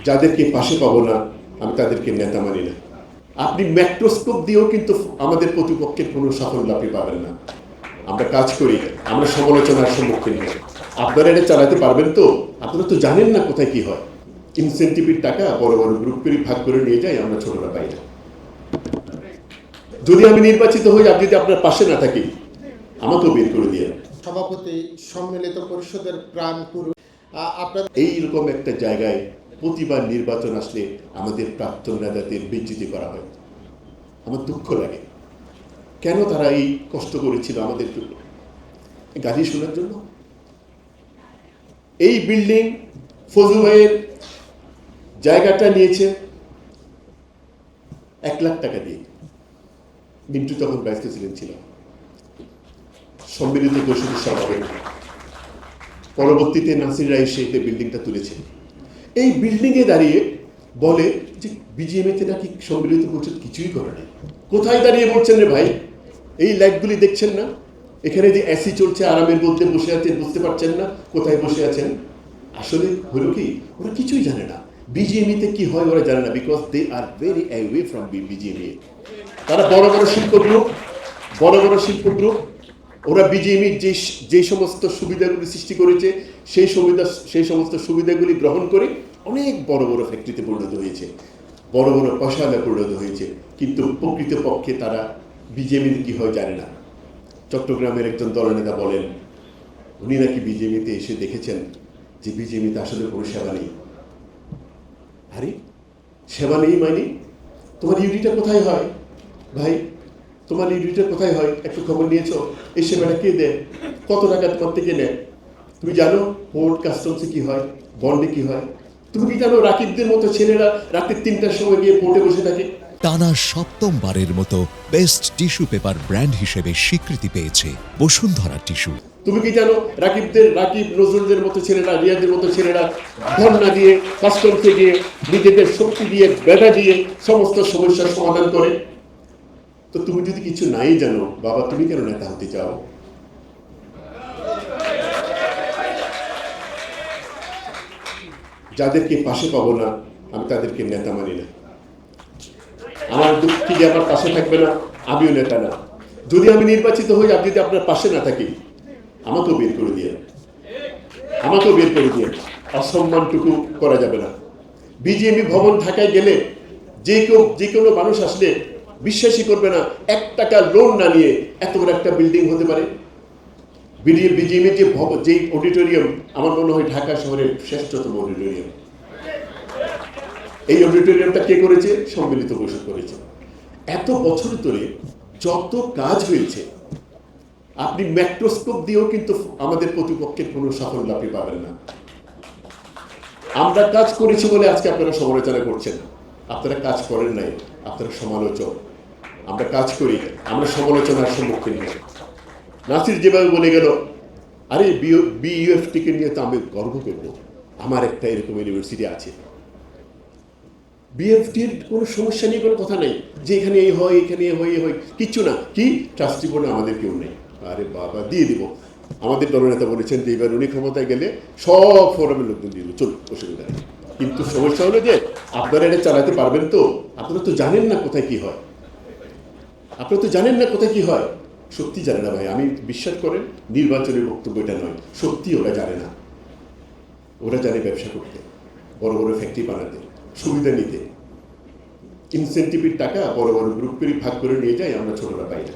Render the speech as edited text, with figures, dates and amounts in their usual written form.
যাদেরকে পাশে পাবো না আমি তাদেরকে নেতা মানি না। আপনি ম্যাক্রোস্কোপ দিয়েও কিন্তু আমাদের প্রতিপক্ষের কোনো সাফল্য আপনি পাবেন না। আমরা কাজ করি, আমরা সমালোচনার সম্মুখীন হই। আপনারা এটা চালাতে পারবেন তো? আপনারা তো জানেন না কোথায় কি হয়। ইনসেন্টিভের টাকা বড় বড় গ্রুপ করে ভাগ করে নিয়ে যাই, আমরা ছোটরা পাই না। যদি আমি নির্বাচিত হই, আপনি যদি আপনার পাশে না থাকি, আমাকেও বের করে দিয়ে। সভাপতি সম্মিলিত পরিষদের প্রাণ পুরুষ আপনাদের এইরকম একটা জায়গায় প্রতিবার নির্বাচন আসলে আমাদের প্রাক্তন নেতাদের বিচ্যুতি করা হয়। আমার দুঃখ লাগে, কেন তারা এই কষ্ট করেছিল আমাদের জন্য, গালি শোনার জন্য। এই বিল্ডিং ফজলু ভাইয়ের জায়গাটা নিয়েছে 1 লাখ টাকা দিয়ে। মিন্টু তখন ব্যস্ত ছিল সম্মিলিত পরিষদের সভাপতি। পরবর্তীতে নাসিররা এসে এই বিল্ডিংটা তুলেছে। এই বিল্ডিংয়ে দাঁড়িয়ে বলে যে বিজিএমএতে নাকি সম্মিলিত পরিষদ কিছুই করে নাই। কোথায় দাঁড়িয়ে বলছেন রে ভাই? এই লাইটগুলি দেখছেন না? এখানে যে এসি চলছে, আরামের মধ্যে বসে আছেন, বুঝতে পারছেন না কোথায় বসে আছেন? আসলে হলো কি, ওরা কিছুই জানে না বিজিএমইতে কি হয়, ওরা জানে না। Because they are very away from BGME. তারা বড় বড় শিল্প গ্রুপ, ওরা বিজিএমই যে সমস্ত সুবিধাগুলি সৃষ্টি করেছে সেই সমস্ত সুবিধাগুলি গ্রহণ করে অনেক বড় বড় ফ্যাক্টরিতে পরিণত হয়েছে, বড় বড় পয়সায় পরিণত হয়েছে। কিন্তু প্রকৃতপক্ষে তারা বিজিএমইতে কি হয় জানে না। চট্টগ্রামের একজন দলনেতা বলেন, উনি নাকি বিজেপিতে এসে দেখেছেন যে বিজেপিতে আসলে কোনো সেবা নেই। আরে সেবা নেই মানে তোমার ইউনিটটা কোথায় হয় ভাই? তোমার ইউনিটটা কোথায় হয় একটু খবর নিয়েছো? এই সেবাটা কে দেয়? কত টাকা তোমার থেকে নেয়? তুমি জানো পোর্ট কাস্টমসে কি হয়, বন্ডে কি হয়? তুমি কি জানো রাকিবদের মতো ছেলেরা রাতে 3টার সময় গিয়ে পোর্টে বসে থাকে? টানা 7মবারের মতো বেস্ট টিস্যু পেপার ব্র্যান্ড হিসেবে স্বীকৃতি পেয়েছে বসুন্ধরা টিস্যু। তুমি কি জানো রাকিব নজরুলদের মতো ছেলেরা, রিয়াদের মতো ছেলেরা ধর্ণা দিয়ে, কাস্টমসে গিয়ে, নিজেদের শক্তি দিয়ে, ব্যথা দিয়ে সমস্ত সমস্যার সমাধান করে? তো তুমি যদি কিছু নাই জানো বাবা, তুমি কেন নেতা হতে চাও? যাদেরকে পাশে পাবো না আমি তাদেরকে নেতা মানি না। আমার দুঃখ যে আমার পাশে থাকবে না, আমিও নেতা না। যদি আমি নির্বাচিত হই, আপনি যদি আপনার পাশে না থাকি, আমাকেও বের করে দিয়ে। অসম্মানটুকু করা যাবে না। বিজিএমই ভবন ঢাকায় গেলে যে কোনো মানুষ আসলে বিশ্বাসই করবে না 1 টাকা লোন না নিয়ে এত বড় একটা বিল্ডিং হতে পারে। বিজিএমই যে অডিটোরিয়াম, আমার মনে হয় ঢাকা শহরের শ্রেষ্ঠতম অডিটোরিয়াম। এই অডিটোরিয়ামটা কে করেছে? সম্মিলিত পরিষদ করেছে। এত বছর ধরে যত কাজ হয়েছে, আপনি ম্যাক্রোস্কোপ দিয়েও কিন্তু আমাদের প্রতিপক্ষের কোনো সাফল্য আপনি পাবেন না। আমরা কাজ করেছি বলে আজকে আপনারা সমালোচনা করছেন। আপনারা কাজ করেন নাই, আপনারা সমালোচক। আমরা কাজ করি, আমরা সমালোচনার সম্মুখীন হই। নাসির যেভাবে বলে গেল, আরে বিইউএফটিকে নিয়ে তো আমি গর্ব করব, আমার একটা এরকম ইউনিভার্সিটি আছে। বিএফটির কোনো সমস্যা নিয়ে কোনো কথা নেই যে এখানে এই হয়, এখানে এই হয়, কিচ্ছু না। কি ট্রাস্টি বোর্ডে আমাদের কেউ নেই। আরে বাবা, দিয়ে দিব। আমাদের দলনেতা বলেছেন যে এবার উনি ক্ষমতায় গেলে সব ফোরামের লোকজন দিয়ে দেবো, চলুন, অসুবিধা নেই। কিন্তু সমস্যা হলো যে আপনারা এটা চালাতে পারবেন তো? আপনারা তো জানেন না কোথায় কি হয়। সত্যি জানে না ভাই, আমি বিশ্বাস করেন নির্বাচনের বক্তব্য এটা নয়, সত্যি ওরা জানে না। ওরা জানে ব্যবসা করতে, বড় বড় ফ্যাক্টরি বানাতে, সুবিধা নিতে। ইনসেন্টিভের টাকা বড় বড় গ্রুপ করে ভাগ করে নিয়ে যাই, আমরা ছোটরা পাই না।